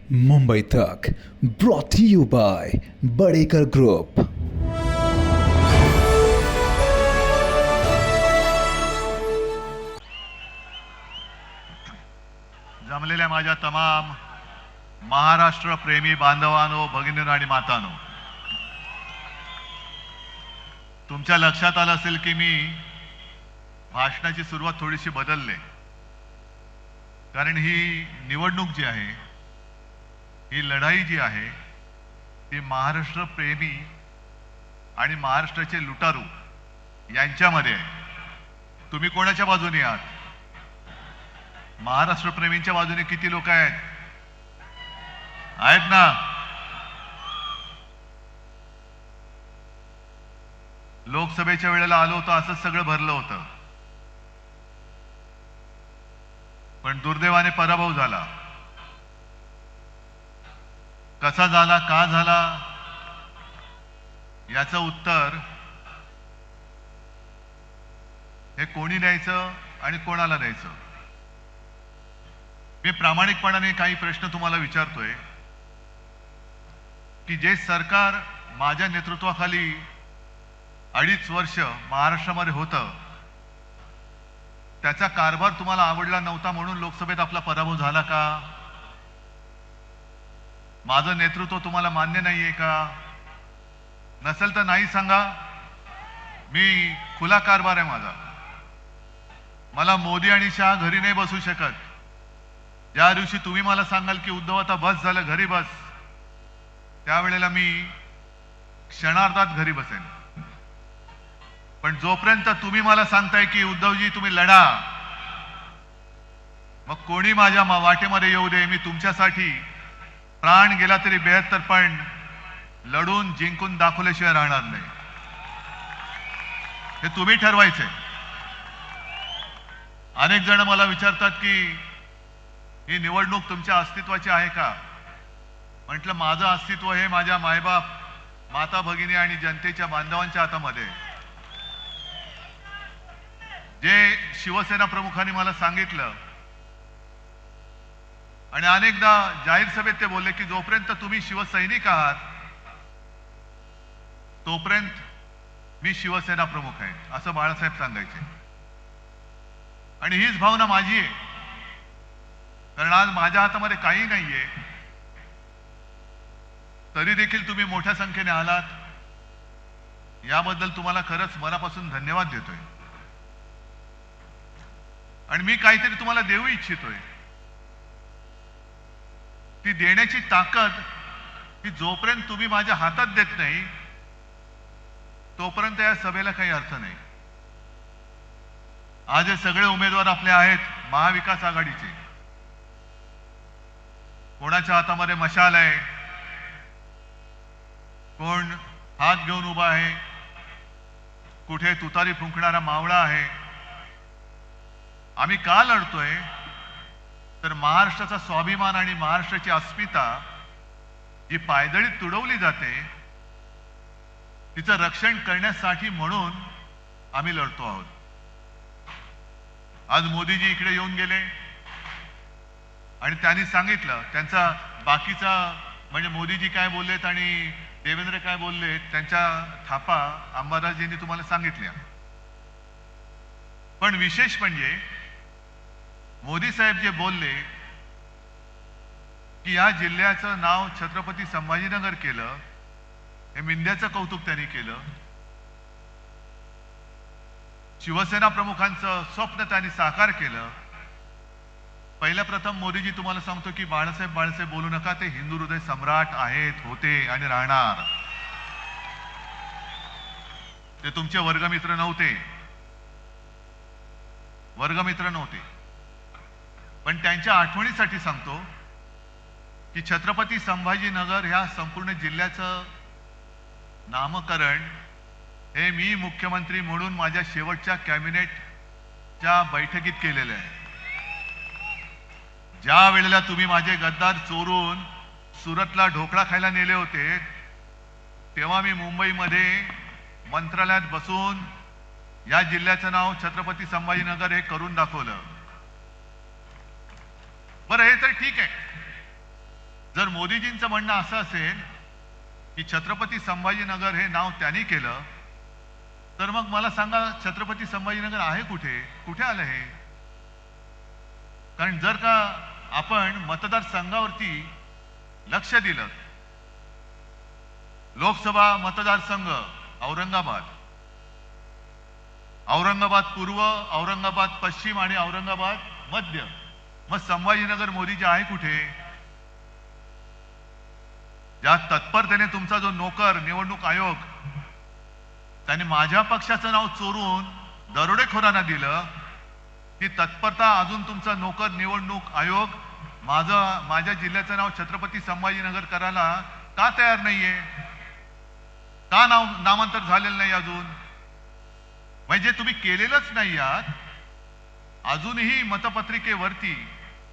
मुंबई तक brought to you by Badekar group. जमलेल्या माझ्या तमाम महाराष्ट्र प्रेमी बांधवांनो, भगिनींनो आणि मातांनो, तुमच्या लक्षात आलं असेल की मी भाषणाची सुरुवात थोडीशी बदलले, कारण ही निवडणूक जी आहे, ही लढाई जी आहे ती महाराष्ट्र प्रेमी आणि महाराष्ट्राचे लुटारू यांच्यामध्ये आहे। तुम्ही कोणाच्या बाजूने आहात? महाराष्ट्र प्रेमींच्या बाजूने किती लोक आहेत ना? लोकसभेच्या वेळेला आलो होतो, असंच सगळं भरलं होतं, पण दुर्दैवाने पराभव झाला। कसा झाला, का झाला, याचं उत्तर हे कोणी द्यायचं आणि कोणाला द्यायचं? मी प्रामाणिकपणाने काही प्रश्न तुम्हाला विचारतोय की जे सरकार माझ्या नेतृत्वाखाली 2.5 वर्ष महाराष्ट्रामध्ये होतं, त्याचा कारभार तुम्हाला आवडला नव्हता म्हणून लोकसभेत आपला पराभव झाला का? माझं नेतृत्व तुम्हाला मान्य नाहीये का? नसेल तर नाही सांगा, मी खुला कारभार आहे माझा। मला मोदी आणि शहा घरी नाही बसू शकत। ज्या दिवशी तुम्ही मला सांगाल की उद्धव आता बस झालं, घरी बस, त्यावेळेला मी क्षणार्धात घरी बसेन। पण जोपर्यंत तुम्ही मला सांगताय की उद्धवजी तुम्ही लढा, मग कोणी माझ्या वाटेमध्ये येऊ दे, मी तुमच्यासाठी प्राण गेला तरी 72 पण लढून जिंकून दाखवल्याशिवाय राहणार नाही। हे तुम्ही ठरवायचे। अनेक जण मला विचारतात की ही निवडणूक तुमच्या अस्तित्वाची आहे का? म्हटलं, माझं अस्तित्व हे माझ्या मायबाप, माता भगिनी आणि जनतेच्या बांधवांच्या हातामध्ये। जे शिवसेना प्रमुखांनी मला सांगितलं आणि अनेकदा जाहीर सभेत ते बोलले की जोपर्यंत तुम्ही शिवसैनिक आहात तोपर्यंत मी शिवसेना प्रमुख आहे, असं बाळासाहेब सांगायचे। आणि हीच भावना माझी आहे, कारण आज माझ्या हातामध्ये काही नाहीये, तरी देखील तुम्ही मोठ्या संख्येने आलात, याबद्दल तुम्हाला खरंच मनापासून धन्यवाद देतोय। आणि मी काहीतरी तुम्हाला देऊ इच्छितोय। ती देण्याची ताकद ही जोपर्यंत तुम्ही माझ्या हातात देत नाही तोपर्यंत या सभेला काही अर्थ नाही। आज हे सगळे उमेदवार आपले आहेत महाविकास आघाडीचे। कोणाच्या हातामध्ये मशाल आहे, कोण हात घेऊन उभा आहे, कुठे तुतारी फुंकणारा मावळा आहे। आम्ही का लढतोय तर महाराष्ट्राचा स्वाभिमान आणि महाराष्ट्राची अस्मिता जी पायदळीत तुडवली जाते तिचं रक्षण करण्यासाठी म्हणून आम्ही लढतो आहोत। आज मोदीजी इकडे येऊन गेले आणि त्यांनी सांगितलं, त्यांचा बाकीचा म्हणजे मोदीजी काय बोललेत आणि देवेंद्र काय बोललेत त्यांच्या थापा अंबादासजींनी तुम्हाला सांगितल्या। पण विशेष म्हणजे मोदी साहेब जे बोलले की या जिल्ह्याचं नाव छत्रपती संभाजीनगर केलं, हे मिंद्याचं कौतुक त्यांनी केलं। शिवसेना प्रमुखांचं स्वप्न त्यांनी साकार केलं। पहिल्या प्रथम मोदीजी तुम्हाला सांगतो की बाळासाहेब बोलू नका, ते हिंदू हृदय सम्राट आहेत, होते आणि राहणार। ते तुमचे वर्गमित्र नव्हते, पण त्यांच्या आठवणीसाठी सांगतो की छत्रपती संभाजीनगर ह्या संपूर्ण जिल्ह्याचं नामकरण हे मी मुख्यमंत्री म्हणून माझ्या शेवटच्या कॅबिनेटच्या बैठकीत केलेलं आहे। ज्या वेळेला तुम्ही माझे गद्दार चोरून सुरतला ढोकळा खायला नेले होते, तेव्हा मी मुंबईमध्ये मंत्रालयात बसून या जिल्ह्याचं नाव छत्रपती संभाजीनगर हे करून दाखवलं। बरं, हे तर ठीक आहे, जर मोदीजींचं म्हणणं असं असेल की छत्रपती संभाजीनगर हे नाव त्यांनी केलं, तर मग मला सांगा छत्रपती संभाजीनगर आहे कुठे? कुठे आलं हे? कारण जर का आपण मतदारसंघावरती लक्ष दिलं, लोकसभा मतदारसंघ औरंगाबाद पूर्व, औरंगाबाद पश्चिम आणि औरंगाबाद मध्य, मग संभाजीनगर मोदीजी आहे कुठे? ज्या तत्परतेने तुमचा जो नोकर निवडणूक आयोग त्याने माझ्या पक्षाचं नाव चोरून दरोडेखोरांना दिलं, ती तत्परता अजून तुमचा नोकर निवडणूक आयोग माझ्या जिल्ह्याचं नाव छत्रपती संभाजीनगर करायला का तयार नाहीये? का नामांतर झालेलं नाही अजून? म्हणजे तुम्ही केलेलंच नाही आहात, अजूनही मतपत्रिकेवरती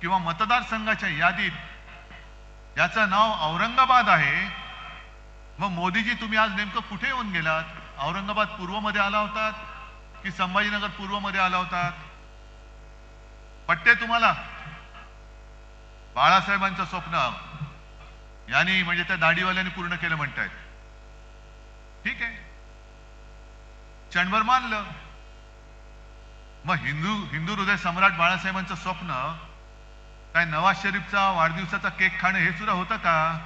किंवा मतदारसंघाच्या यादीत याचं नाव औरंगाबाद आहे. मग मोदीजी तुम्ही आज नेमकं कुठे येऊन गेलात? औरंगाबाद पूर्व मध्ये आला होतात की संभाजीनगर पूर्व मध्ये आला होतात? पट्टे तुम्हाला? बाळासाहेबांचं स्वप्न यांनी म्हणजे त्या दाढीवाल्यांनी पूर्ण केलं म्हणतायत. ठीक आहे, क्षणभर मानलं. मग हिंदू हृदय सम्राट बाळासाहेबांचं स्वप्न काय नवाज शरीफचा वाढदिवसाचा केक खाणं हे सुद्धा होतं का?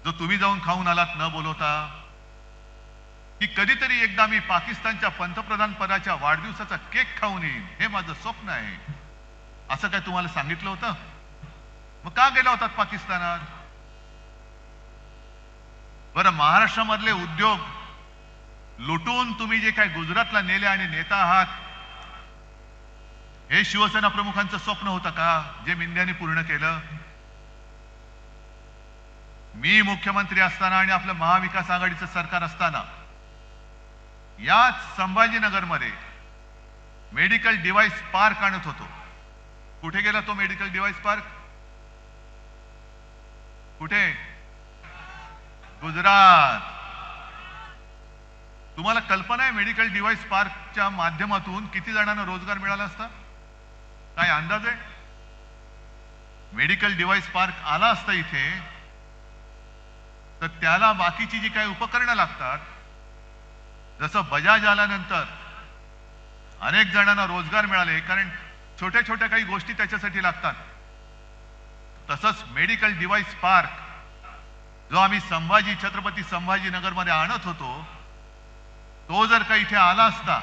जो तुम्ही जाऊन खाऊन आलात न बोलवता? की कधीतरी एकदा मी पाकिस्तानच्या पंतप्रधान पदाच्या वाढदिवसाचा केक खाऊन येईन, हे माझं स्वप्न आहे, असं काय तुम्हाला सांगितलं होतं? मग का गेला होतात पाकिस्तानात? बरं, महाराष्ट्रामधले उद्योग लुटून तुम्ही जे काय गुजरातला नेले आणि नेता आहात, हे शिवसेना प्रमुखांचं स्वप्न होतं का, जे मिंद्यांनी पूर्ण केलं? मी मुख्यमंत्री असताना आणि आपलं महाविकास आघाडीचं सरकार असताना याच संभाजीनगरमध्ये मेडिकल डिव्हाइस पार्क आणत होतो. कुठे गेला तो मेडिकल डिव्हाइस पार्क? कुठे? गुजरात. तुम्हाला कल्पना आहे मेडिकल डिव्हाइस पार्कच्या माध्यमातून किती जणांना रोजगार मिळाला असता? काय अंदाज आहे? मेडिकल डिव्हाइस पार्क आला असता इथे तर त्याला बाकीची जी काही उपकरणं लागतात, जसं बजाज आल्यानंतर अनेक जणांना रोजगार मिळाले, कारण छोट्या छोट्या काही गोष्टी त्याच्यासाठी लागतात, तसंच मेडिकल डिव्हाइस पार्क जो आम्ही छत्रपती संभाजीनगर मध्ये आणत होतो, तो जर का इथे आला असता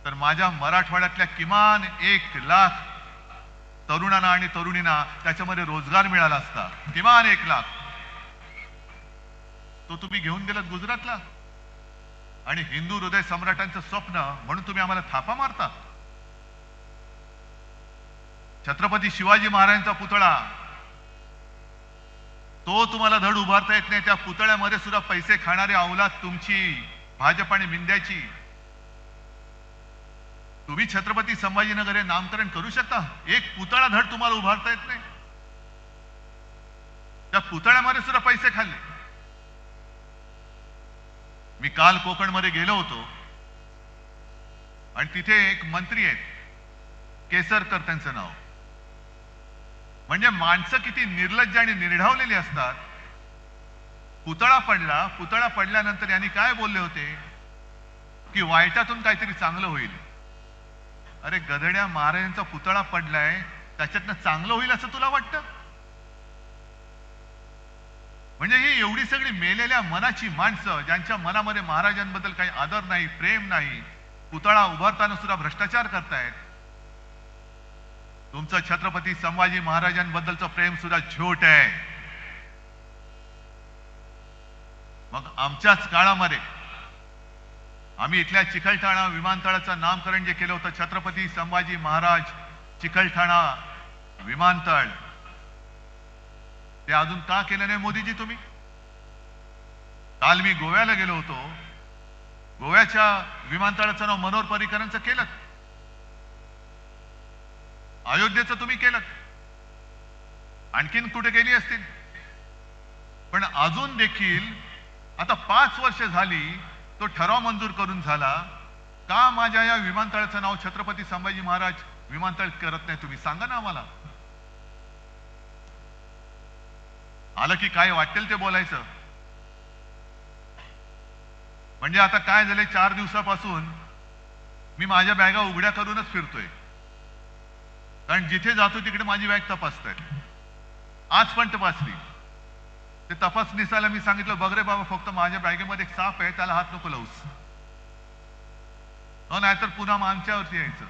तर माझ्या मराठवाड्यातल्या किमान 1 लाख तरुणांना आणि तरुणींना त्याच्यामध्ये रोजगार मिळाला असता. किमान 1 लाख. तो तुम्ही घेऊन गेलात गुजरातला. आणि हिंदू हृदय सम्राटांचं स्वप्न म्हणून तुम्ही आम्हाला थापा मारता. छत्रपती शिवाजी महाराजांचा पुतळा तो तुम्हाला धड उभारता येत नाही. त्या पुतळ्यामध्ये सुद्धा पैसे खाणारी अवलाद तुमची, भाजप आणि मिंद्याची. तुम्ही छत्रपती संभाजीनगर हे नामकरण करू शकता, एक पुतळा धड तुम्हाला उभारता येत नाही. त्या पुतळ्यामध्ये सुद्धा पैसे खाल्ले. मी काल कोकणमध्ये गेलो होतो आणि तिथे एक मंत्री आहेत, केसरकर त्यांचं नाव. म्हणजे माणसं किती निर्लज्ज आणि निर्ढावलेली असतात. पुतळा पडल्यानंतर यांनी काय बोलले होते की वाईटातून काहीतरी चांगलं होईल. अरे गधड्या, महाराजांचा पुतळा पडलाय, त्याच्यातनं चांगलं होईल असं तुला वाटतं? म्हणजे ही एवढी सगळी मेलेल्या मनाची माणसं, ज्यांच्या मनामध्ये महाराजांबद्दल काही आदर नाही, प्रेम नाही, पुतळा उभारताना सुद्धा भ्रष्टाचार करतायत. तुमचं छत्रपती संभाजी महाराजांबद्दलचं प्रेम सुद्धा झोट आहे. मग आमच्याच काळामध्ये आम्ही इथल्या चिकलठाणा विमानतळाचं नामकरण जे केलं होतं, छत्रपती संभाजी महाराज चिकलठाणा विमानतळ, ते अजून का केलं नाही मोदीजी तुम्ही? काल मी गोव्याला गेलो होतो, गोव्याच्या विमानतळाचं नाव मनोहर पर्रीकरांचं केलं, अयोध्येचं तुम्ही केलं, आणखीन कुठे केली असतील. पण अजून देखील आता 5 वर्ष झाली तो ठराव मंजूर करून झाला, का माझ्या या विमानतळाचं नाव छत्रपती संभाजी महाराज विमानतळ करत नाही? तुम्ही सांगा ना आम्हाला. आलं की काय वाटेल ते बोलायचं. म्हणजे आता काय झालंय, 4 दिवसापासून मी माझ्या बॅगा उघड्या करूनच फिरतोय. कारण जिथे जातो तिकडे माझी बॅग तपासतायत. आज पण तपासली. ते तपासणीसाला मी सांगितलं, बघ रे बाबा, फक्त माझ्या बॅगेमध्ये एक साप आहे, त्याला हात नको लावूस, नाहीतर पुन्हा आमच्यावरती यायचं.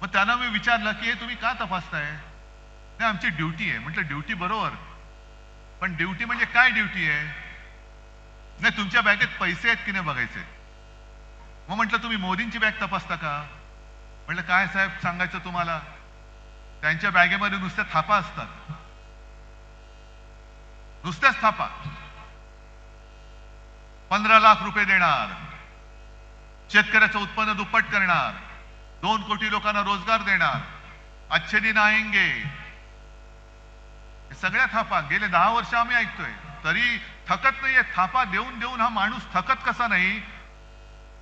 मग त्यांना मी विचारलं की हे तुम्ही का तपासताय? नाही, आमची ड्युटी आहे. म्हटलं ड्युटी बरोबर, पण ड्युटी म्हणजे काय ड्युटी आहे? नाही, तुमच्या बॅगेत पैसे आहेत की नाही बघायचे. मग म्हटलं तुम्ही मोदींची बॅग तपासता का? म्हटलं काय साहेब सांगायचं तुम्हाला, त्यांच्या बॅगेमध्ये नुसत्या थापा असतात, नुसत्याच थापा. 15 लाख रुपये देणार, शेतकऱ्याचं उत्पन्न दुप्पट करणार, 2 कोटी लोकांना रोजगार देणार, अच्छे दिन आएंगे. सगळ्या थापा गेले 10 वर्ष आम्ही ऐकतोय, तरी थकत नाहीये. थापा देऊन देऊन हा माणूस थकत कसा नाही,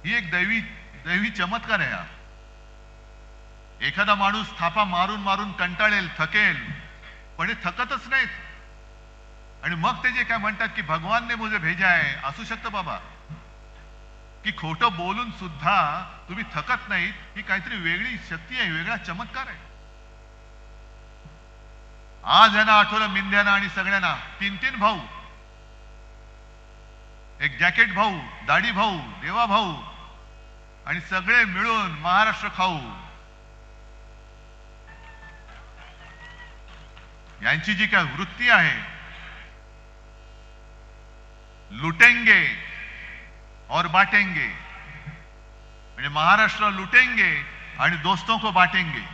ही एक दैवी चमत्कार आहे हा. एखादा माणूस थापा मारून मारून कंटाळेल, थकेल, पण हे थकतच नाहीत. आणि मग ते जे काय म्हणतात की भगवान ने मुझे भेजा आहे, असू शकतं बाबा, की खोटं बोलून सुद्धा तुम्ही थकत नाहीत. ही काहीतरी वेगळी शक्ती आहे, वेगळा चमत्कार आहे. आज यांना आठवलं मिंद्यांना आणि सगळ्यांना, 3 भाऊ, एक जॅकेट भाऊ, दाढी भाऊ, देवा भाऊ, आणि सगळे मिळून महाराष्ट्र खाऊ. यांची जी काय वृत्ती आहे, लुटेंगे और बांटेंगे, म्हणजे महाराष्ट्र लुटेंगे आणि दोस्तों को बांटेंगे,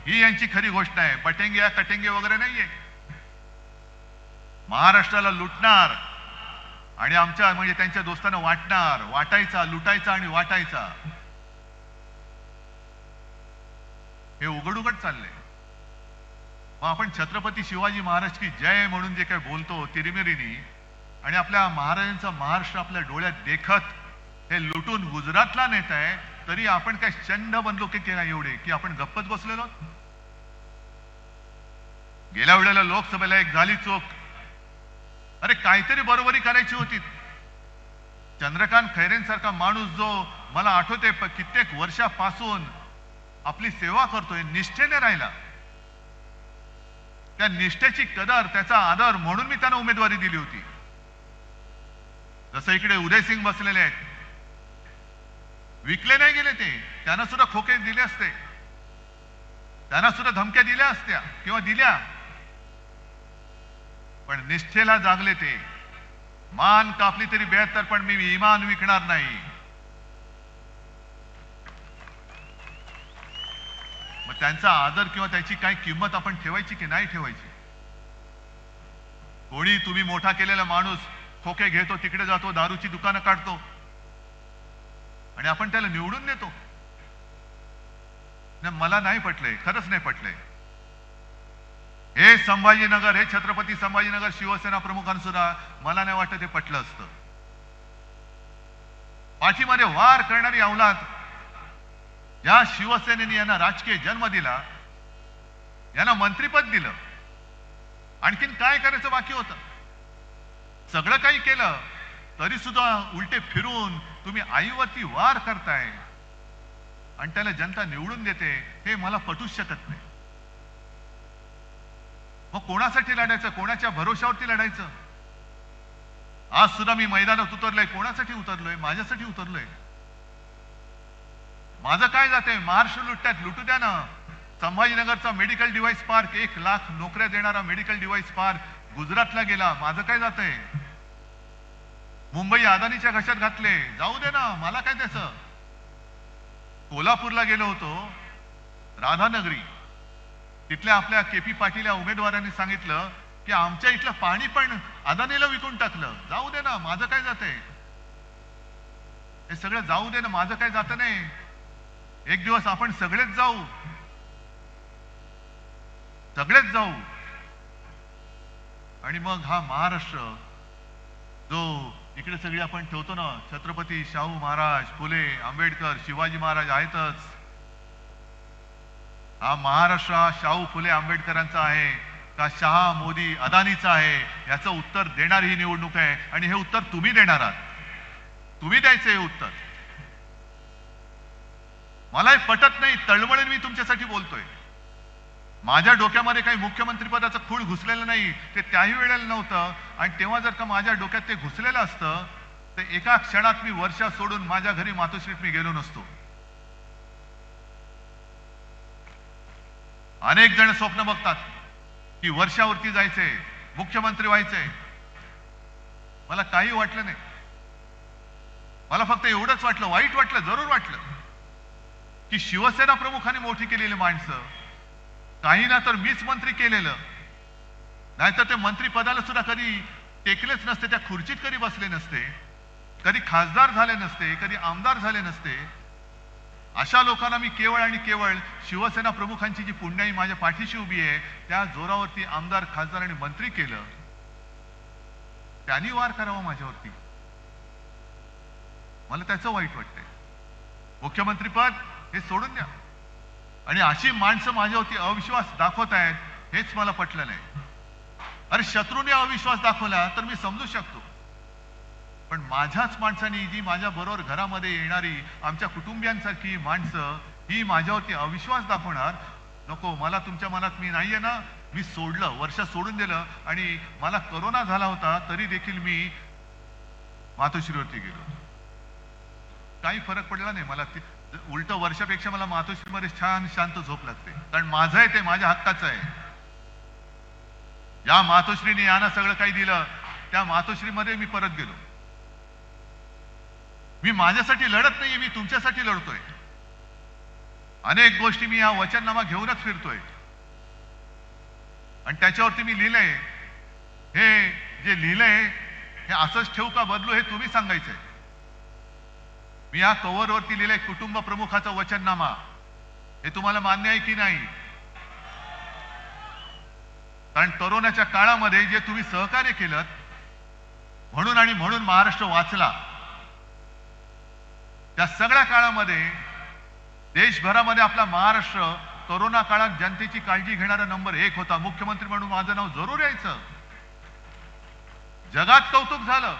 ही यांची खरी गोष्ट आहे. बटेंगे या कटेंगे वगैरे नाहीये. महाराष्ट्राला लुटणार आणि आमच्या म्हणजे त्यांच्या दोस्तांना वाटणार, वाटायचा, लुटायचा आणि वाटायचा, हे उघड उघड चाललंय. मग आपण छत्रपती शिवाजी महाराज की जय म्हणून जे काय बोलतो तिरिमिरीनी, आणि आपल्या महाराजांचा महाराष्ट्र आपल्या डोळ्यात देखत हे लुटून गुजरातला नेत आहे, तरी आपण काय चंड बनलो की केला एवढे की आपण गप्पच बसलेलो. गेल्या वेळेला लोकसभेला एक झाली चोख. अरे काहीतरी बरोबरी करायची होती. चंद्रकांत खैरेंसारखा माणूस जो मला आठवते कित्येक वर्षापासून आपली सेवा करतोय, निष्ठेने राहिला, त्या निष्ठेची कदर, त्याचा आदर म्हणून मी त्यांना उमेदवारी दिली होती. जसं इकडे उदयसिंग बसलेले आहेत, विकले नाही गेले ते, त्यांना सुद्धा खोके दिले असते, त्यांना सुद्धा धमक्या दिल्या असत्या किंवा दिल्या, पण निष्ठेला जागले ते. मान कापली तरी 72, पण मी इमान विकणार नाही. मग त्यांचा आदर किंवा त्याची काय किंमत आपण ठेवायची की नाही ठेवायची? कोणी तुम्ही मोठा केलेला माणूस खोके घेतो, तिकडे जातो, दारूची दुकानं काढतो आणि आपण त्याला निवडून देतो. मला नाही पटलंय, खरंच नाही पटलंय. हे संभाजीनगर, हे छत्रपती संभाजीनगर शिवसेना प्रमुखांसुद्धा मला नाही वाटत हे पटलं असतं. पाठीमध्ये वार करणारी अवलाद, या शिवसेनेने यांना राजकीय जन्म दिला, यांना मंत्रिपद दिलं, आणखीन काय करायचं बाकी होतं? सगळं काही केलं तरी सुद्धा उलटे फिरून तुम्ही आईवरती वार करताय आणि त्याला जनता निवडून देते, हे मला पटूच शकत नाही. मग कोणासाठी लढायचं, कोणाच्या भरोशावरती लढायचं? आज सुद्धा मी मैदानात उतरलोय, कोणासाठी उतरलोय? माझ्यासाठी उतरलोय. माझं काय जातंय? महाराष्ट्र लुटतात, लुटू द्या ना. संभाजीनगरचा मेडिकल डिव्हाइस पार्क, 1 लाख नोकऱ्या देणारा मेडिकल डिव्हाइस पार्क गुजरातला गेला, माझं काय जातंय? मुंबई अदानीच्या घशात घातले, जाऊ दे ना, मला काय त्याचं? कोल्हापूरला गेलो होतो, राधानगरी, तिथल्या आपल्या KP पाटील या उमेदवारांनी सांगितलं की आमच्या इथलं पाणी पण अदानीला विकून टाकलं, जाऊ दे ना, माझं काय जातंय? हे सगळं जाऊ दे ना, माझं काय जातं नाही. एक दिवस आपण सगळेच जाऊ, सगळेच जाऊ, आणि मग हा महाराष्ट्र जो इकडे सगळे आपण ठेवतो ना, छत्रपती शाहू महाराज, फुले, आंबेडकर, शिवाजी महाराज आहेतच, हा महाराष्ट्र शाहू फुले आंबेडकरांचा आहे. का शहा मोदी अदानीचा आहे, याचं उत्तर देणारी ही निवडणूक आहे आणि हे उत्तर तुम्ही देणार आहात. तुम्ही द्यायचं हे उत्तर. मला हे पटत नाही, तळमळीने मी तुमच्यासाठी बोलतोय. माझ्या डोक्यामध्ये काही मुख्यमंत्री पदाचं खूळ घुसलेलं नाही, ते त्याही वेळेला नव्हतं. आणि तेव्हा जर का माझ्या डोक्यात ते घुसलेलं असतं तर एका क्षणात मी वर्षा सोडून माझ्या घरी मातोश्रीत मी गेलो नसतो. अनेक जण स्वप्न बघतात की वर्षावरती जायचंय, मुख्यमंत्री व्हायचंय. मला काही वाटलं नाही. मला फक्त एवढंच वाटलं, वाईट वाटलं, जरूर वाटलं की शिवसेना प्रमुखांनी मोठी केलेली माणसं, काही ना तर मीच मंत्री केलेलं, नाहीतर ते मंत्री पदाला सुद्धा कधी टेकलेच नसते, त्या खुर्चीत कधी बसले नसते, कधी खासदार झाले नसते, कधी आमदार झाले नसते. अशा लोकांना मी केवळ आणि केवळ शिवसेना प्रमुखांची जी पुण्याई माझ्या पाठीशी उभी आहे त्या जोरावरती आमदार, खासदार आणि मंत्री केलं. त्यांनी वार करावा माझ्यावरती, मला त्याचं वाईट वाटतंय. मुख्यमंत्रीपद हे सोडून द्या. आणि अशी माणसं माझ्यावरती अविश्वास दाखवत आहेत, हेच मला पटलं नाही. अरे शत्रूने अविश्वास दाखवला तर मी समजू शकतो, पण माझ्याच माणसांनी, जी माझ्या बरोबर घरामध्ये येणारी आमच्या कुटुंबियांसारखी माणसं, ही माझ्यावरती अविश्वास दाखवणार नको. मला तुमच्या मनात मी नाहीये ना. मी सोडलं, वर्ष सोडून दिलं आणि मला करोना झाला होता तरी देखील मी मातोश्रीवरती गेलो. काही फरक पडला नाही मला. उलट वर्षापेक्षा मला मातोश्रीमध्ये छान शांत झोप लागते, कारण माझं आहे ते, माझ्या हक्काचं आहे. या मातोश्रीने यांना सगळं काही दिलं, त्या मातोश्रीमध्ये मी परत गेलो. मी माझ्यासाठी लढत नाहीये, मी तुमच्यासाठी लढतोय. अनेक गोष्टी मी या वचननामा घेऊनच फिरतोय आणि त्याच्यावरती मी लिहिलंय. हे जे लिहिलंय हे असंच ठेवू का बदलू, हे तुम्ही सांगायचंय. मी या कव्हरवरती लिहिलंय कुटुंब प्रमुखाचा वचननामा. हे तुम्हाला मान्य आहे की नाही? कारण करोनाच्या काळामध्ये जे तुम्ही सहकार्य केलं म्हणून आणि म्हणून महाराष्ट्र वाचला. त्या सगळ्या काळामध्ये देशभरामध्ये आपला महाराष्ट्र करोना काळात जनतेची काळजी घेणारा नंबर 1 होता. मुख्यमंत्री म्हणून माझं नाव जरूर यायचं. जगात कौतुक झालं,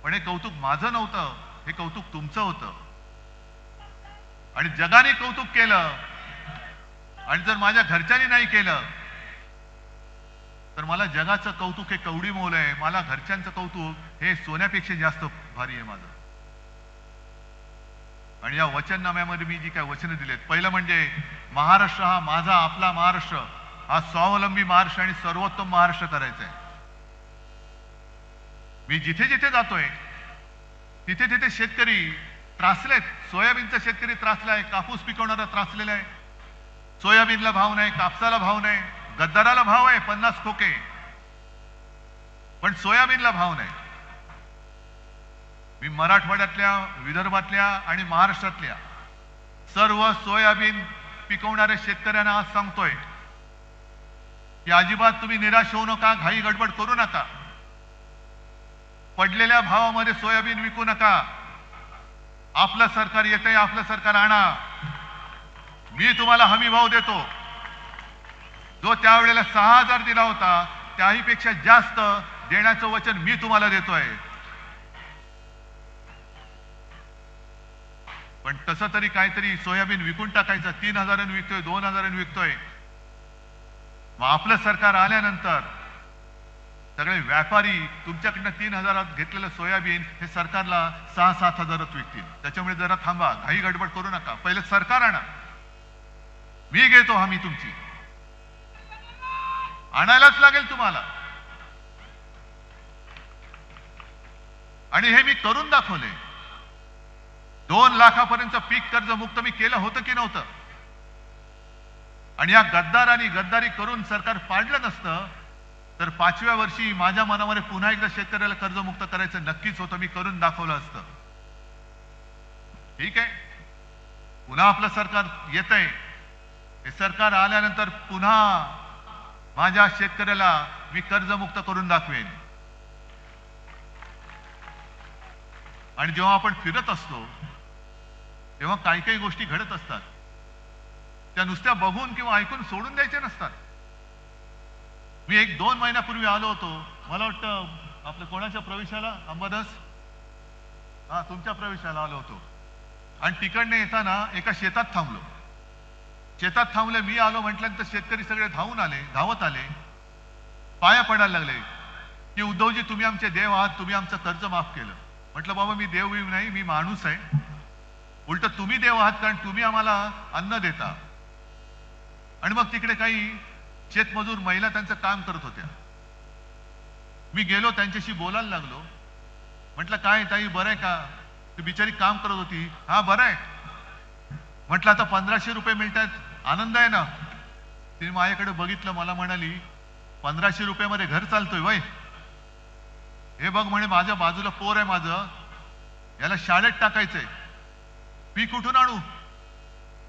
पण हे कौतुक माझं नव्हतं, हे कौतुक तुमचं होतं. आणि जगाने कौतुक केलं आणि जर माझ्या घरच्यांनी नाही केलं तर मला जगाचं कौतुक हे कवडी मोल आहे, मला घरच्यांचं कौतुक हे सोन्यापेक्षा जास्त भारी आहे माझं. आणि या वचननाम्यामध्ये मी जी काय वचनं दिलेत, पहिलं म्हणजे महाराष्ट्र हा माझा, आपला महाराष्ट्र हा स्वावलंबी महाराष्ट्र आणि सर्वोत्तम महाराष्ट्र करायचा आहे. मी जिथे जिथे जातोय तिथे तिथे शेतकरी त्रासलेत. सोयाबीनचा शेतकरी त्रासलाय, कापूस पिकवणारा त्रासलेला आहे. सोयाबीनला भाव नाही, कापसाला भाव नाही, गद्दाराला भाव आहे 50 खोके, पण सोयाबीनला भाव नाही. मी मराठवाड्यातल्या, विदर्भातल्या आणि महाराष्ट्रातल्या सर्व सोयाबीन पिकवणाऱ्या शेतकऱ्यांना आज सांगतोय की अजिबात तुम्ही निराश होऊ नका, घाई गडबड करू नका. पडलेल्या भावामध्ये सोयाबीन विकू नका. आपलं सरकार येतंय, आपलं सरकार आणा. मी तुम्हाला हमी भाव देतो. जो त्यावेळेला 6000 दिला होता त्याही पेक्षा जास्त देण्याचं वचन मी तुम्हाला देतोय. पण तसं तरी काहीतरी सोयाबीन विकून टाकायचं. 3000 विकतोय, 2000 विकतोय. मग आपलं सरकार आल्यानंतर सगळे व्यापारी तुमच्याकडनं 3000 घेतलेलं सोयाबीन हे सरकारला 6-7 हजारात विकतील. त्याच्यामुळे जरा थांबा, घाई गडबड करू नका. पहिले सरकार आणा, मी घेतो हमी तुमची. आणायलाच लागेल तुम्हाला. आणि हे मी करून दाखवले. 2 लाखापर्यंत पीक कर्ज मुक्त मी केलं होतं की नव्हतं? आणि या गद्दारांनी गद्दारी करून सरकार पाडलं नसतं तर 5व्या वर्षी माझ्या मनामध्ये पुन्हा एकदा शेतकऱ्याला कर्जमुक्त करायचं नक्कीच होतं. मी करून दाखवलं असतं. ठीक आहे, पुन्हा आपलं सरकार येतंय. हे सरकार आल्यानंतर पुन्हा माझ्या शेतकऱ्याला मी कर्जमुक्त करून दाखवेन. आणि जेव्हा आपण फिरत असतो तेव्हा काही काही गोष्टी घडत असतात, त्या नुसत्या बघून किंवा ऐकून सोडून द्यायच्या नसतात. मी 1-2 महिन्यापूर्वी आलो होतो, मला वाटतं आपल्या कोणाच्या प्रवेशाला, अंबादास, हा तुमच्या प्रवेशाला आलो होतो. आणि तिकडने येताना एका शेतात थांबलो. शेतात थांबले, मी आलो म्हटल्यानंतर शेतकरी सगळे धावत आले, पाया पडायला लागले की उद्धवजी तुम्ही आमचे देव आहात, तुम्ही आमचं कर्ज माफ केलं. म्हटलं बाबा मी देव नाही, मी माणूस आहे. उलट तुम्ही देव आहात, कारण तुम्ही आम्हाला अन्न देता. आणि मग तिकडे काही शेतमजूर महिला त्यांचं काम करत होत्या. मी गेलो, त्यांच्याशी बोलायला लागलो. म्हटलं काय ताई बरं आहे का? ती बिचारी काम करत होती. हा बरं आहे. म्हटलं आता 1500 रुपये मिळतात, आनंद आहे ना? तिने माझ्याकडे बघितलं, मला म्हणाली 1500 रुपयामध्ये घर चालतोय वय? हे बघ म्हणे, माझ्या बाजूला पोर आहे माझं, याला शाळेत टाकायचंय, फी कुठून आणू?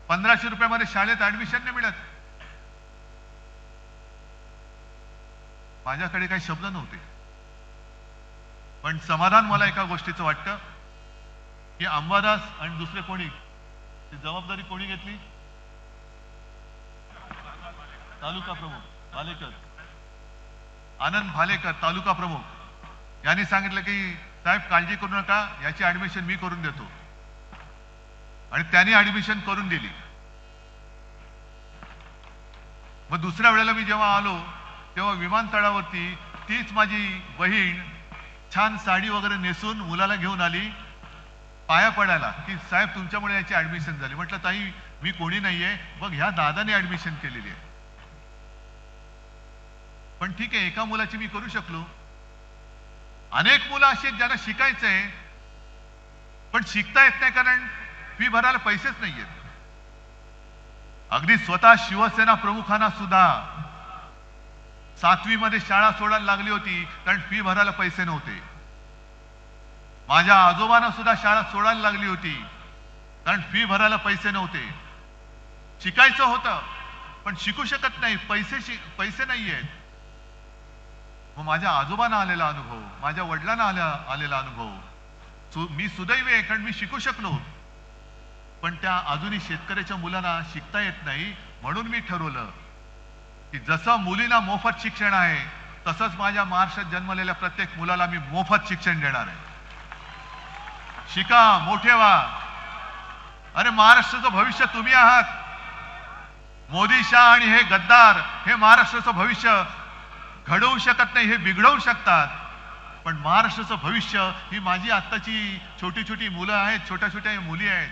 1500 रुपयामध्ये शाळेत ऍडमिशन नाही मिळत. माझ्याकडे काही शब्द नव्हते, पण समाधान मला एका गोष्टीचं वाटतं की अंबादास आणि दुसरे कोणी ती जबाबदारी कोणी घेतली? तालुका प्रमुख भालेकर, आनंद भालेकर तालुका प्रमुख यांनी सांगितलं की साहेब काळजी करू नका, याची ऍडमिशन मी करून देतो. आणि त्यांनी ऍडमिशन करून दिली. मग दुसऱ्या वेळेला मी जेव्हा आलो तेव्हा विमानतळावरती तीच माझी बहीण छान साडी वगैरे नेसून मुलाला घेऊन आली पाया पडायला की साहेब तुमच्यामुळे याची ऍडमिशन झाली. म्हटलं ताई मी कोणी नाहीये, बघ ह्या दादाने ऍडमिशन केलेली आहे. पण ठीक आहे, एका मुलाची मी करू शकलो. अनेक मुलं अशी आहेत ज्यांना शिकायचंय पण शिकता येत नाही, कारण फी भरायला पैसेच नाहीयेत. अगदी स्वतः शिवसेना प्रमुखांना सुद्धा 7वी मध्ये शाळा सोडायला लागली होती, कारण फी भरायला पैसे नव्हते. माझ्या आजोबांना सुद्धा शाळा सोडायला लागली होती, कारण फी भरायला पैसे नव्हते. शिकायचं होतं पण शिकू शकत नाही, पैसे नाहीयेत. मग माझ्या आजोबांना आलेला अनुभव, माझ्या वडिलांना आलेला अनुभव, मी सुदैवी आहे कारण मी शिकू शकलो. पण त्या अजूनही शेतकऱ्याच्या मुलांना शिकता येत नाही. म्हणून मी ठरवलं की जसं मुलींना मोफत शिक्षण आहे, तसंच माझ्या महाराष्ट्रात जन्मलेल्या प्रत्येक मुलाला मी मोफत शिक्षण देणार आहे. शिका, मोठे व्हा. अरे महाराष्ट्राचं भविष्य तुम्ही आहात. मोदी, शाह आणि हे गद्दार हे महाराष्ट्राचं भविष्य घडवू शकत नाही, हे बिघडवू शकतात. पण महाराष्ट्राचं भविष्य ही माझी आत्ताची छोटी छोटी मुलं आहेत, छोट्या छोट्या मुली आहेत.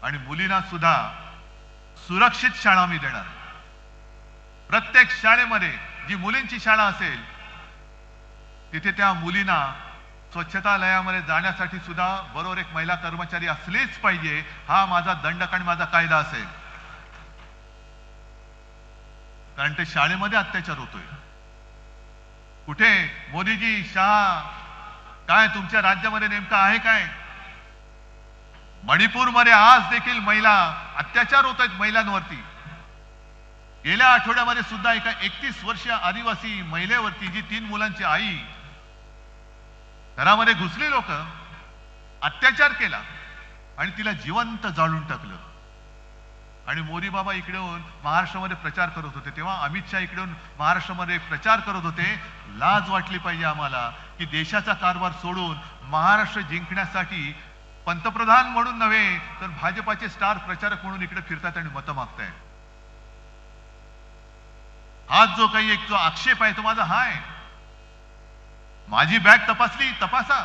आणि मुलींना सुद्धा सुरक्षित शाळा मी देणार. प्रत्येक शाळेमध्ये जी मुलींची शाळा असेल तिथे त्या मुलींना स्वच्छतालयामध्ये जाण्यासाठी सुद्धा बरोबर एक महिला कर्मचारी असलीच पाहिजे. हा माझा दंडक आणि माझा कायदा असेल, कारण ते शाळेमध्ये अत्याचार होतोय. कुठे मोदीजी, शहा, काय तुमच्या राज्यामध्ये नेमकं आहे काय? मणिपूरमध्ये आज देखील महिला अत्याचार होत आहेत महिलांवरती. गेल्या आठवड्यामध्ये सुद्धा एका 31 वर्षीय आदिवासी महिलेवरती, जी 3 मुलांची आई, घरामध्ये घुसली लोक, अत्याचार केला आणि तिला जिवंत जाळून टाकलं. आणि मोदी बाबा इकडे येऊन महाराष्ट्रामध्ये प्रचार करत होते, तेव्हा अमित शहा इकडे येऊन महाराष्ट्रामध्ये प्रचार करत होते. लाज वाटली पाहिजे आम्हाला की देशाचा कारभार सोडून महाराष्ट्र जिंकण्यासाठी पंतप्रधान म्हणून नव्हे तर भाजपाचे स्टार प्रचारक म्हणून इकडे फिरतात आणि मतं मागतायत. हा जो काही एक जो आक्षेप आहे तो माझा हा आहे. माझी बॅग तपासली, तपासा,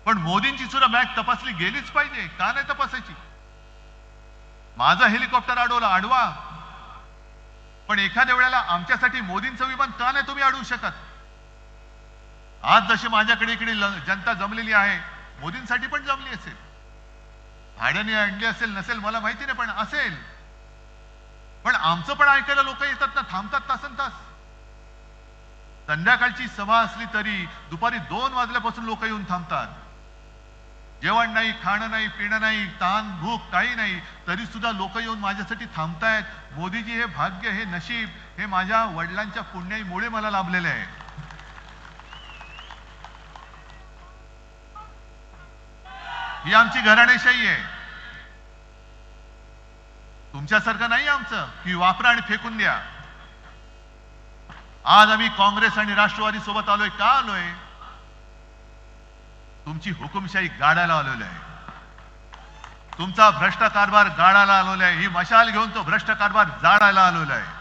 पण मोदींची सुद्धा बॅग तपासली गेलीच पाहिजे. का नाही तपासायची? माझं हेलिकॉप्टर अडवा, पण एखाद्या वेळेला आमच्यासाठी मोदींचं विमान का नाही तुम्ही अडवू शकत? आज जशी माझ्याकडे इकडे जनता जमलेली आहे, मोदींसाठी पण जमली असेल. भाड्याने आणली असेल नसेल मला माहिती नाही, पण असेल. पण आमचं पण ऐकायला लोक येतात ना, थांबतात तासनतास. संध्याकाळची सभा असली तरी दुपारी 2 वाजल्यापासून लोक येऊन थांबतात. जेवण नाही, खाणं नाही, पिणं नाही, ताण भूक काही नाही, तरी सुद्धा लोक येऊन माझ्यासाठी थांबतायत. मोदीजी, हे भाग्य, हे नशीब, हे माझ्या वडिलांच्या पुण्याईमुळे मला लाभलेले आहे. ही आमची घराणेशाही आहे. तुमच्यासारखं नाही आमचं की वापरा आणि फेकून द्या. आज आम्ही काँग्रेस आणि राष्ट्रवादी सोबत आलोय. का आलोय? तुमची हुकुमशाही गाडायला आलेलो आहे. तुमचा भ्रष्ट कारभार गाडायला आलेला आहे. ही मशाल घेऊन तो भ्रष्ट कारभार जाळायला आलेला आहे.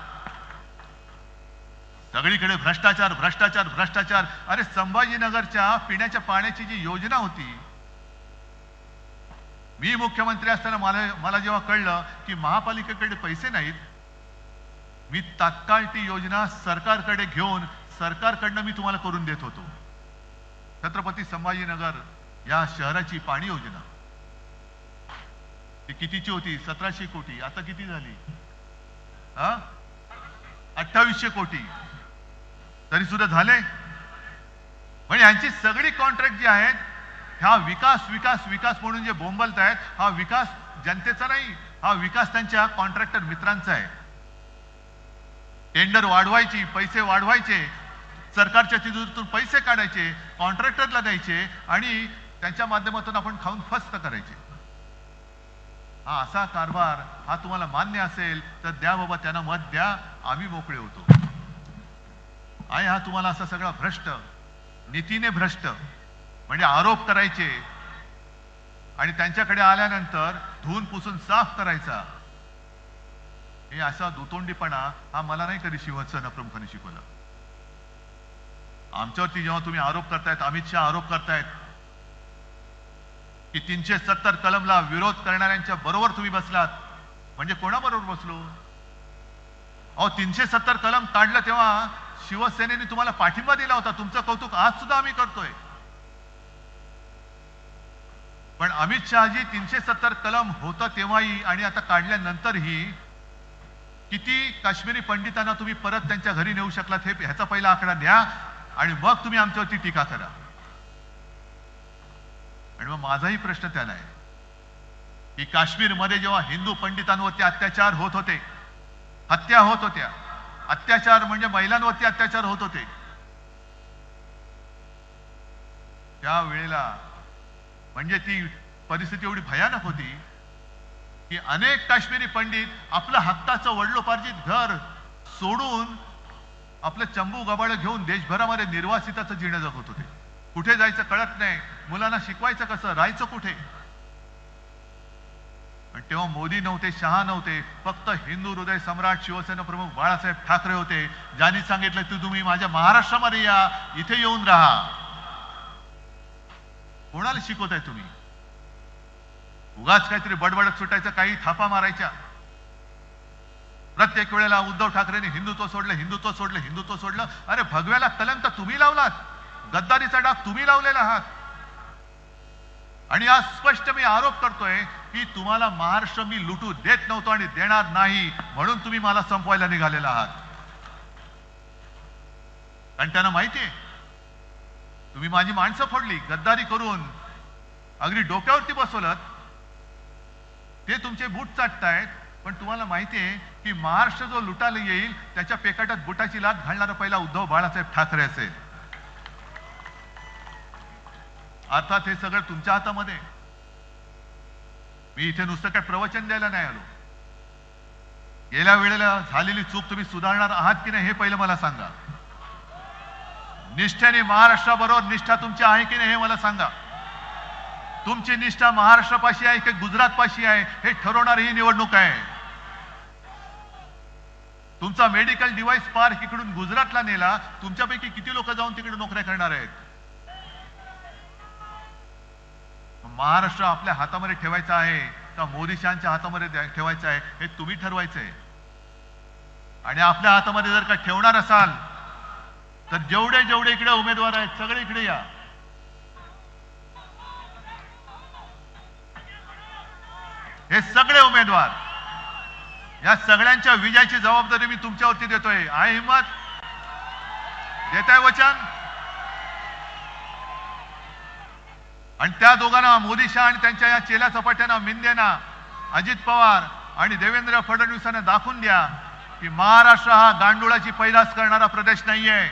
सगळीकडे भ्रष्टाचार भ्रष्टाचार भ्रष्टाचार. अरे संभाजीनगरच्या पिण्याच्या पाण्याची जी योजना होती, मी मुख्यमंत्री असताना मला जेव्हा कळलं की महापालिकेकडे पैसे नाहीत, मी तात्काळ ती योजना सरकारकडे घेऊन सरकारकडनं मी तुम्हाला करून देत होतो. छत्रपती संभाजीनगर या शहराची पाणी योजना ती कितीची होती? 1700 कोटी. आता किती झाली? 2800 कोटी. तरी सुद्धा झाले. म्हणजे यांची सगळी कॉन्ट्रॅक्ट जी आहेत, हा विकास विकास विकास म्हणून जे बोंबलत आहेत, हा विकास जनतेचा नाही, हा विकास त्यांच्या कॉन्ट्रॅक्टर मित्रांचा आहे. टेंडर वाढवायची, पैसे वाढवायचे, सरकारच्या तिजोरीतून पैसे काढायचे, कॉन्ट्रॅक्टरला द्यायचे आणि त्यांच्या माध्यमातून आपण खाऊन फस्त करायचे. हा असा कारभार हा तुम्हाला मान्य असेल तर द्या बाबा, त्यांना मत द्या, आम्ही मोकळे होतो. आणि हा तुम्हाला असा सगळा भ्रष्ट, नीतीने भ्रष्ट म्हणजे आरोप करायचे आणि त्यांच्याकडे आल्यानंतर धुवून पुसून साफ करायचा, हे असा दुतोंडीपणा हा मला नाही कधी शिवसेना प्रमुखांनी शिकवला. आमच्यावरती जेव्हा तुम्ही आरोप करतायत, अमित शहा आरोप करतायत की 370 कलमला विरोध करणाऱ्यांच्या बरोबर तुम्ही बसलात, म्हणजे कोणाबरोबर बसलो? अहो 370 कलम काढलं तेव्हा शिवसेनेने तुम्हाला पाठिंबा दिला होता. तुमचं कौतुक आज सुद्धा आम्ही करतोय. पण अमित शहाजी 370 कलम होतं तेव्हाही आणि आता काढल्यानंतरही किती काश्मीरी पंडितांना तुम्ही परत त्यांच्या घरी नेऊ शकलात, हे ह्याचा पहिला आकडा द्या आणि मग तुम्ही आमच्यावरती टीका करा. आणि मग माझाही प्रश्न त्याला आहे की काश्मीरमध्ये जेव्हा हिंदू पंडितांवरती अत्याचार होत होते, हत्या होत होत्या, अत्याचार म्हणजे महिलांवरती अत्याचार होत होते, त्यावेळेला म्हणजे ती परिस्थिती एवढी भयानक होती की अनेक काश्मीरी पंडित आपलं हक्काचं वडिलोपार्जित घर सोडून आपलं चंबू गबाळ घेऊन देशभरामध्ये निर्वासिताचं जीणं जगत होते. कुठे जायचं कळत नाही, मुलांना शिकवायचं कसं, राहायचं कुठे. पण तेव्हा मोदी नव्हते, शहा नव्हते, फक्त हिंदू हृदय सम्राट शिवसेना प्रमुख बाळासाहेब ठाकरे होते, ज्यांनी सांगितलं की तुम्ही माझ्या महाराष्ट्रामध्ये या, इथे येऊन राहा. कोणाला शिकवताय तुम्ही? उगाच काहीतरी बडबडत सुटायचं, काही थापा मारायच्या. प्रत्येक वेळेला उद्धव ठाकरेंनी हिंदुत्व सोडलं, हिंदुत्व सोडलं, हिंदुत्व सोडलं. अरे भगव्याला कलंक तुम्ही लावलात, गद्दारीचा डाग तुम्ही लावलेला आहात. आणि आज स्पष्ट मी आरोप करतोय की तुम्हाला महाराष्ट्र मी लुटू देत नव्हतो आणि देणार नाही, म्हणून तुम्ही मला संपवायला निघालेला आहात. कारण त्यांना माहितीये तुम्ही माझी माणसं फोडली, गद्दारी करून अगदी डोक्यावरती बसवलं, ते तुमचे बूट चाटतायत. पण तुम्हाला माहितीये की महाराष्ट्र जो लुटायला येईल त्याच्या पेकाटात बुटाची लाथ घालणारा पहिला उद्धव बाळासाहेब ठाकरे असेल. अर्थात हे सगळं तुमच्या हातामध्ये. मी इथे नुसतं काय प्रवचन द्यायला नाही आलो. गेल्या वेळेला झालेली चूक तुम्ही सुधारणार आहात की नाही हे पहिलं मला सांगा. निष्ठेने महाराष्ट्राबरोबर निष्ठा तुमची आहे की नाही हे मला सांगा. तुमची निष्ठा महाराष्ट्रापाशी आहे की गुजरातपाशी आहे हे ठरवणारी ही निवडणूक आहे. तुमचा मेडिकल डिव्हाइस पार्क इकडून गुजरातला नेला, तुमच्यापैकी किती लोक जाऊन तिकडे नोकऱ्या करणार आहेत? महाराष्ट्र आपल्या हातामध्ये ठेवायचा आहे का मोदी शहांच्या हातामध्ये ठेवायचं आहे हे तुम्ही ठरवायचंय. आणि आपल्या हातामध्ये जर का ठेवणार असाल तर जेवढे जेवढे इकडे उमेदवार आहेत सगळे इकडे या. हे सगळे उमेदवार, या सगळ्यांच्या विजयाची जबाबदारी मी तुमच्यावरती देतोय. आहे हिम्मत? देताय वचन? आणि त्या दोघांना, मोदी शहा आणि त्यांच्या या चेला चपाट्यांना, मिंदेना, अजित पवार आणि देवेंद्र फडणवीसांना दाखवून द्या की महाराष्ट्र हा गांडुळाची पैदास करणारा प्रदेश नाहीये.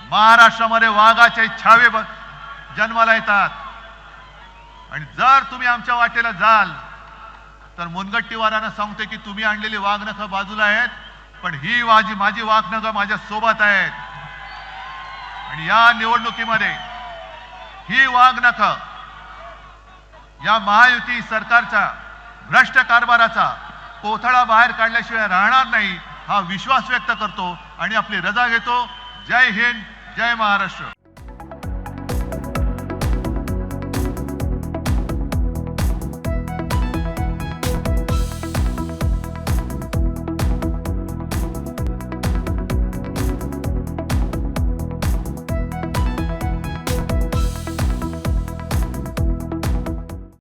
महाराष्ट्रामध्ये वाघाचे छावे जन्माला येतात. आणि जर तुम्ही आमच्या वाटेला जाल तर मुनगट्टीवारांना सांगते की तुम्ही आणलेली वाघनखं बाजूला आहेत, पण ही माझी वाघनखं माझ्या सोबत आहेत. आणि या निवडणुकीमध्ये ही वाघनखं या महायुती सरकारचा भ्रष्ट कारभाराचा कोथळा बाहेर काढल्याशिवाय राहणार नाही, हा विश्वास व्यक्त करतो आणि आपली रजा घेतो. जय हिंद, जय महाराष्ट्र.